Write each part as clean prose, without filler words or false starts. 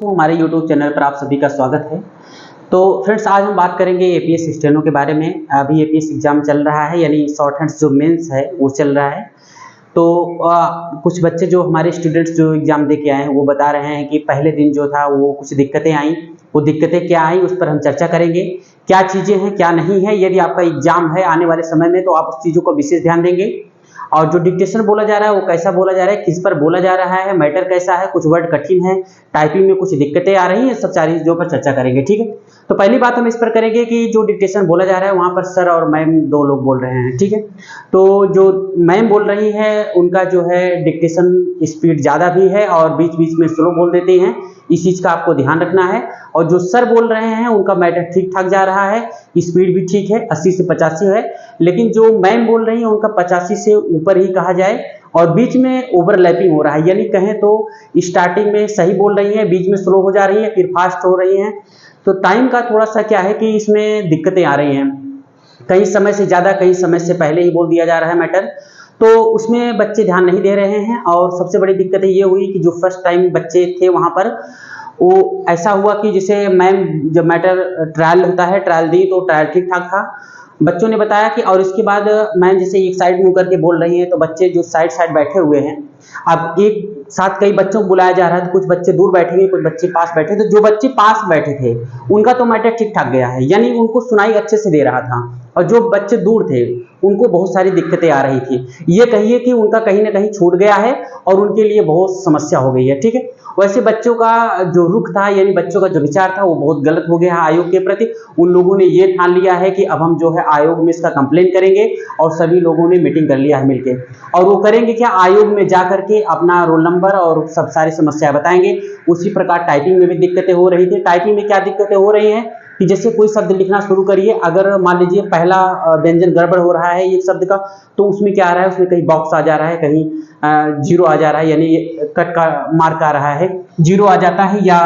तो हमारे YouTube channel पर आप सभी का स्वागत है। तो फ्रेंड्स, आज हम बात करेंगे एपीएस स्टेनो के बारे में। अभी एपीएस एग्जाम चल रहा है, यानी शॉर्ट हैंड्स जो मेंस है वो चल रहा है। तो कुछ बच्चे जो हमारे स्टूडेंट्स जो एग्जाम दे के आए हैं वो बता रहे हैं कि पहले दिन जो था वो कुछ दिक्कतें आई। वो दिक्कतें क्या आई उस पर हम चर्चा करेंगे, क्या चीज़ें हैं क्या नहीं है। यदि आपका एग्जाम है आने वाले समय में तो आप उस चीज़ों को विशेष ध्यान देंगे। और जो डिक्टेशन बोला जा रहा है वो कैसा बोला जा रहा है, किस पर बोला जा रहा है, मैटर कैसा है, कुछ वर्ड कठिन है, टाइपिंग में कुछ दिक्कतें आ रही हैं, सब सारी चीज़ों पर चर्चा करेंगे। ठीक है, तो पहली बात हम इस पर करेंगे कि जो डिक्टेशन बोला जा रहा है वहाँ पर सर और मैम दो लोग बोल रहे हैं। ठीक है, तो जो मैम बोल रही है उनका जो है डिक्टेशन स्पीड ज़्यादा भी है और बीच बीच में स्लो बोल देते हैं, इस चीज़ का आपको ध्यान रखना है। और जो सर बोल रहे हैं उनका मैटर ठीक ठाक जा रहा है, स्पीड भी ठीक है, 80 से 85 है। लेकिन जो मैम बोल रही है उनका 85 से ऊपर ही कहा जाए और बीच में ओवरलैपिंग हो रहा है, यानी कहें तो स्टार्टिंग में सही बोल रही है, बीच में स्लो हो जा रही है, फिर फास्ट हो रही है। तो टाइम का थोड़ा सा क्या है कि इसमें दिक्कतें आ रही हैं, कई समय से ज़्यादा कई समय से पहले ही बोल दिया जा रहा है मैटर, तो उसमें बच्चे ध्यान नहीं दे रहे हैं। और सबसे बड़ी दिक्कत ये हुई कि जो फर्स्ट टाइम बच्चे थे वहाँ पर वो ऐसा हुआ कि जैसे मैम जब मैटर ट्रायल होता है, ट्रायल दी तो ट्रायल ठीक ठाक था, बच्चों ने बताया कि, और इसके बाद मैम जैसे एक साइड मुँह करके बोल रही है तो बच्चे जो साइड साइड बैठे हुए हैं, अब एक साथ कई बच्चों को बुलाया जा रहा है तो कुछ बच्चे दूर बैठेंगे, कुछ बच्चे पास बैठे। तो जो बच्चे पास बैठे थे उनका तो मैटर ठीक ठाक गया है, यानी उनको सुनाई अच्छे से दे रहा था। और जो बच्चे दूर थे उनको बहुत सारी दिक्कतें आ रही थी, ये कहिए कि उनका कहीं ना कहीं छूट गया है और उनके लिए बहुत समस्या हो गई है। ठीक है, वैसे बच्चों का जो रुख था, यानी बच्चों का जो विचार था वो बहुत गलत हो गया है आयोग के प्रति। उन लोगों ने ये ठान लिया है कि अब हम जो है आयोग में इसका कंप्लेन करेंगे, और सभी लोगों ने मीटिंग कर लिया है मिलके। और वो करेंगे क्या, आयोग में जा करके अपना रोल नंबर और सब सारी समस्याएं बताएंगे। उसी प्रकार टाइपिंग में भी दिक्कतें हो रही थी। टाइपिंग में क्या दिक्कतें हो रही हैं कि जैसे कोई शब्द लिखना शुरू करिए, अगर मान लीजिए पहला व्यंजन गड़बड़ हो रहा है एक शब्द का, तो उसमें क्या आ रहा है, उसमें कहीं बॉक्स आ जा रहा है, कहीं जीरो आ जा रहा है, यानी कट का मार्क आ रहा है, जीरो आ जाता है या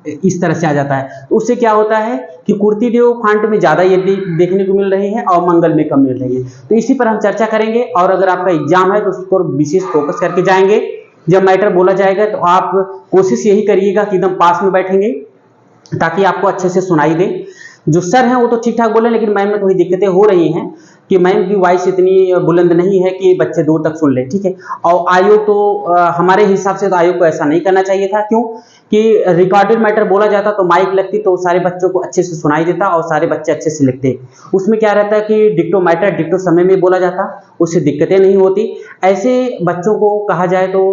इस तरह से आ जाता है। तो उससे क्या होता है कि कुर्ती जो फांट में ज़्यादा ये देखने को मिल रही है और मंगल में कम मिल रही है। तो इसी पर हम चर्चा करेंगे। और अगर आपका एग्जाम है तो उसको विशेष फोकस करके जाएंगे। जब मैटर बोला जाएगा तो आप कोशिश यही करिएगा कि एकदम पास में बैठेंगे ताकि आपको अच्छे से सुनाई दे। जो सर हैं वो तो ठीक ठाक बोले, लेकिन मैम में थोड़ी दिक्कतें हो रही हैं कि मैम की वॉइस इतनी बुलंद नहीं है कि बच्चे दूर तक सुन ले। ठीक है, और आयोग तो हमारे हिसाब से तो आयोग को ऐसा नहीं करना चाहिए था। क्यों कि रिकॉर्डेड मैटर बोला जाता तो माइक लगती तो सारे बच्चों को अच्छे से सुनाई देता और सारे बच्चे अच्छे से लिखते। उसमें क्या रहता है कि डिक्टो मैटर डिक्टो समय में बोला जाता, उससे दिक्कतें नहीं होती। ऐसे बच्चों को कहा जाए तो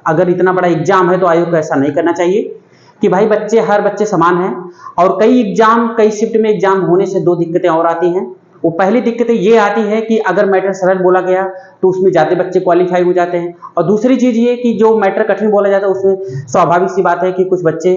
अगर इतना बड़ा एग्जाम है तो आयोग को ऐसा नहीं करना चाहिए कि भाई बच्चे हर बच्चे समान हैं। और कई शिफ्ट में एग्जाम होने से दो दिक्कतें और आती हैं। वो पहली दिक्कतें ये आती है कि अगर मैटर सरल बोला गया तो उसमें ज़्यादा बच्चे क्वालिफाई हो जाते हैं, और दूसरी चीज़ ये कि जो मैटर कठिन बोला जाता है उसमें स्वाभाविक सी बात है कि कुछ बच्चे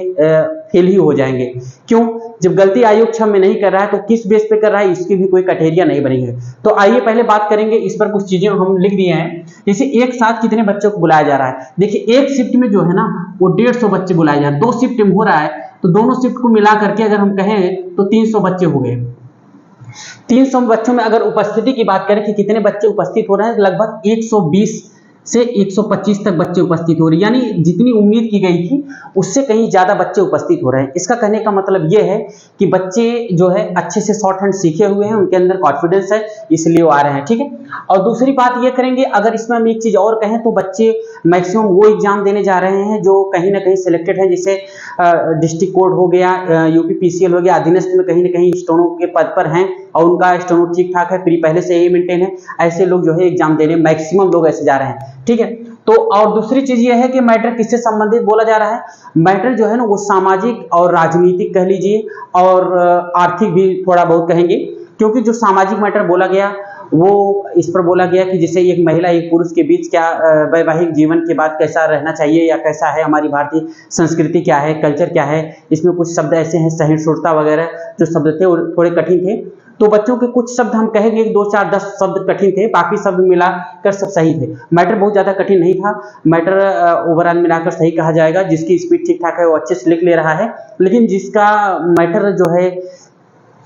फेल ही हो जाएंगे। क्यों, जब गलती आयोग क्षम में नहीं कर रहा है तो किस बेस पे कर रहा है इसकी भी कोई क्राइटेरिया नहीं बनी है। तो आइए पहले बात करेंगे इस पर। कुछ चीज़ें हम लिख दिए हैं, जैसे एक साथ कितने बच्चों को बुलाया जा रहा है। देखिए एक शिफ्ट में जो है ना वो 150 बच्चे बुलाए जा रहे हैं। 2 शिफ्ट में हो रहा है तो दोनों शिफ्ट को मिला करके अगर हम कहें तो 300 बच्चे हो गए। 300 बच्चों में अगर उपस्थिति की बात करें कि कितने बच्चे उपस्थित हो रहे हैं, लगभग 120 से 125 तक बच्चे उपस्थित हो रहे हैं, यानी जितनी उम्मीद की गई थी उससे कहीं ज़्यादा बच्चे उपस्थित हो रहे हैं। इसका कहने का मतलब ये है कि बच्चे जो है अच्छे से शॉर्ट हैंड सीखे हुए हैं, उनके अंदर कॉन्फिडेंस है, इसलिए वो आ रहे हैं। ठीक है, और दूसरी बात ये करेंगे, अगर इसमें हम एक चीज़ और कहें तो बच्चे मैक्सिमम वो एग्जाम देने जा रहे हैं जो कहीं ना कहीं सिलेक्टेड हैं, जैसे डिस्ट्रिक्ट कोर्ट हो गया, यूपीपीसीएल हो गया, अधीनस्थ में कहीं ना कहीं स्टोनो के पद पर हैं और उनका स्टोनो ठीक ठाक है, प्री पहले से ही मेंटेन है। ऐसे लोग जो है एग्जाम देने, मैक्सिमम लोग ऐसे जा रहे हैं। ठीक है, तो और दूसरी चीज ये है कि मैटर किससे संबंधित बोला जा रहा है। मैटर जो है ना वो सामाजिक और राजनीतिक कह लीजिए और आर्थिक भी थोड़ा बहुत कहेंगे, क्योंकि जो सामाजिक मैटर बोला गया वो इस पर बोला गया कि जैसे एक महिला एक पुरुष के बीच क्या वैवाहिक जीवन के बाद कैसा रहना चाहिए या कैसा है, हमारी भारतीय संस्कृति क्या है, कल्चर क्या है। इसमें कुछ शब्द ऐसे हैं, सहिष्णुता वगैरह जो शब्द थे वो थोड़े कठिन थे। तो बच्चों के कुछ शब्द हम कहेंगे 2 4 10 शब्द कठिन थे, बाकी शब्द मिलाकर सब सही थे। मैटर बहुत ज़्यादा कठिन नहीं था, मैटर ओवरऑल मिलाकर सही कहा जाएगा। जिसकी स्पीड ठीक ठाक है वो अच्छे से लिख ले रहा है, लेकिन जिसका मैटर जो है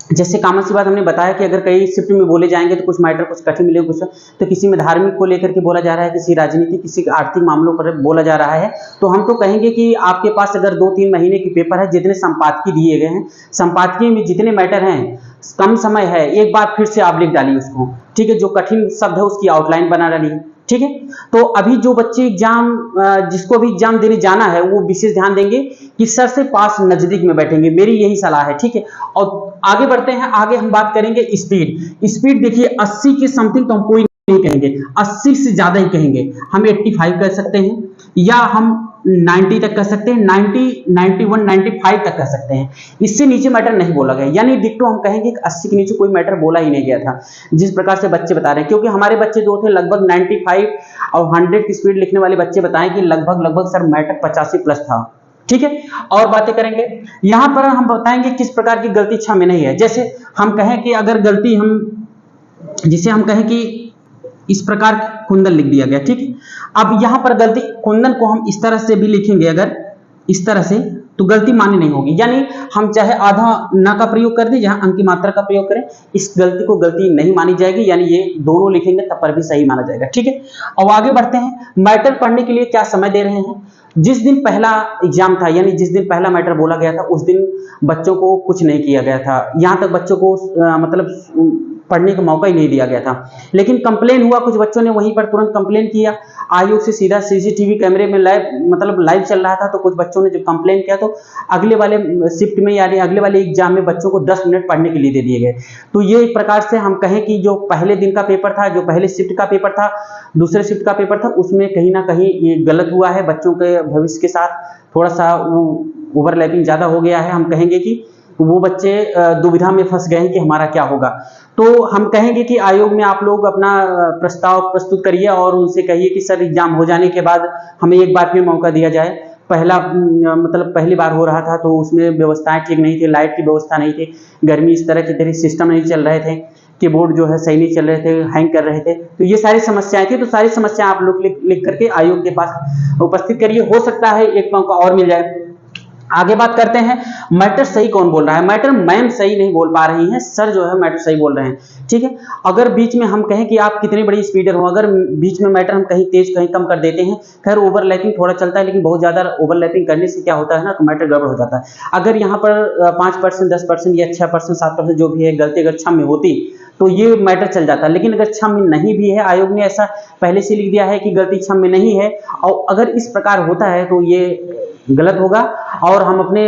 जैसे कॉमन सी बात हमने बताया कि अगर कई शिफ्ट में बोले जाएंगे तो कुछ मैटर कुछ कठिन मिलेंगे, कुछ तो किसी में धार्मिक को लेकर के बोला जा रहा है, किसी राजनीति, किसी आर्थिक मामलों पर बोला जा रहा है, तो हम तो कहेंगे कि आपके पास अगर 2-3 महीने की पेपर है, जितने संपादकीय दिए गए हैं, संपादकीय में जितने मैटर हैं, कम समय है, एक बार फिर से आप लिख डालिए उसको, ठीक है। जो कठिन शब्द है उसकी आउटलाइन बना डालिए, ठीक है। तो अभी जो बच्चे एग्जाम, जिसको भी एग्जाम देने जाना है, वो विशेष ध्यान देंगे कि सर से पास नजदीक में बैठेंगे, मेरी यही सलाह है, ठीक है। और आगे बढ़ते हैं, आगे हम बात करेंगे स्पीड। स्पीड देखिए 80 के समथिंग तो हम कोई नहीं कहेंगे, 80 से ज्यादा ही कहेंगे, हम 85 कर सकते हैं, या हम 90 तक कर सकते हैं, 90, 91, 95 तक कर सकते हैं। इससे नीचे मैटर नहीं बोला गया, यानी डिक्टो हम कहेंगे कि 80 के नीचे कोई मैटर बोला ही नहीं गया था, जिस प्रकार से बच्चे बता रहे हैं। क्योंकि हमारे बच्चे जो थे लगभग 95 और 100 की स्पीड लिखने वाले बच्चे बताएं कि लगभग सर मैटर 85 प्लस था, ठीक है। और बातें करेंगे, यहां पर हम बताएंगे किस प्रकार की गलती इच्छा में नहीं है। जैसे हम कहें कि अगर गलती जिसे हम कहें कि इस प्रकार कुंदन लिख दिया गया, ठीक है। अब यहां पर गलती, कुंदन को हम इस तरह से भी लिखेंगे, अगर इस तरह से, तो गलती मान्य नहीं होगी, यानी हम चाहे आधा न का प्रयोग कर दें, जहां अंक की मात्रा का प्रयोग करें, इस गलती को गलती नहीं मानी जाएगी, यानी ये दोनों लिखेंगे तब पर भी सही माना जाएगा, ठीक है। अब आगे बढ़ते हैं, मैटर पढ़ने के लिए क्या समय दे रहे हैं। जिस दिन पहला एग्जाम था, यानी जिस दिन पहला मैटर बोला गया था, उस दिन बच्चों को कुछ नहीं किया गया था, यहां तक बच्चों को मतलब पढ़ने का मौका ही नहीं दिया गया था। लेकिन कंप्लेन हुआ, कुछ बच्चों ने वहीं पर तुरंत कंप्लेन किया, आयोग से सीधा सीसीटीवी कैमरे में लाइव चल रहा था, तो कुछ बच्चों ने जब कंप्लेन किया तो अगले वाले शिफ्ट में, यानी अगले वाले एग्जाम में बच्चों को 10 मिनट पढ़ने के लिए दे दिए गए। तो ये एक प्रकार से हम कहें कि जो पहले दिन का पेपर था, जो पहले शिफ्ट का पेपर था, दूसरे शिफ्ट का पेपर था, उसमें कहीं ना कहीं ये गलत हुआ है, बच्चों के भविष्य के साथ थोड़ा सा ओवरलैपिंग ज्यादा हो गया है। हम कहेंगे कि वो बच्चे दुविधा में फंस गए हैं कि हमारा क्या होगा। तो हम कहेंगे कि आयोग में आप लोग अपना प्रस्ताव प्रस्तुत करिए और उनसे कहिए कि सर एग्जाम हो जाने के बाद हमें एक बार फिर मौका दिया जाए। मतलब पहली बार हो रहा था तो उसमें व्यवस्थाएं ठीक नहीं थी, लाइट की व्यवस्था नहीं थी, गर्मी इस तरह के सिस्टम नहीं चल रहे थे, कीबोर्ड जो है सही नहीं चल रहे थे, हैंग कर रहे थे, तो ये सारी समस्याएं थी। तो सारी समस्याएं आप लोग लिख करके आयोग के पास उपस्थित करिए, हो सकता है एक मौका और मिल जाए। आगे बात करते हैं, मैटर सही कौन बोल रहा है। मैटर मैम सही नहीं बोल पा रही हैं, सर जो है मैटर सही बोल रहे हैं, ठीक है। अगर बीच में हम कहें कि आप कितनी बड़ी स्पीडर हो, अगर बीच में मैटर हम कहीं तेज कहीं कम कर देते हैं, खैर ओवरलैपिंग थोड़ा चलता है, लेकिन बहुत ज्यादा ओवरलैपिंग करने से क्या होता है ना, तो मैटर गड़बड़ हो जाता है। अगर यहाँ पर 5%, 10% या 6%, 7% जो भी है गलती अगर क्षम में होती तो ये मैटर चल जाता है। लेकिन अगर क्षम में नहीं भी है, आयोग ने ऐसा पहले से लिख दिया है कि गलती क्षम में नहीं है, और अगर इस प्रकार होता है तो ये गलत होगा। और हम अपने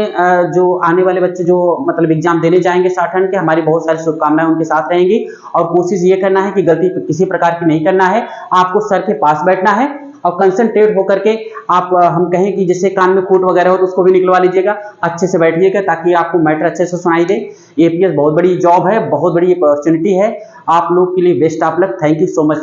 जो आने वाले बच्चे जो मतलब एग्जाम देने जाएंगे 60 के, हमारी बहुत सारी शुभकामनाएं उनके साथ रहेंगी। और कोशिश ये करना है कि गलती किसी प्रकार की नहीं करना है, आपको सर के पास बैठना है और कंसंट्रेट होकर के आप, हम कहें कि जैसे कान में खूंट वगैरह हो तो उसको भी निकलवा लीजिएगा, अच्छे से बैठिएगा ताकि आपको मैटर अच्छे से सुनाई दे। एपीएस बहुत बड़ी जॉब है, बहुत बड़ी अपॉर्चुनिटी है, आप लोग के लिए best of luck. Thank you so much.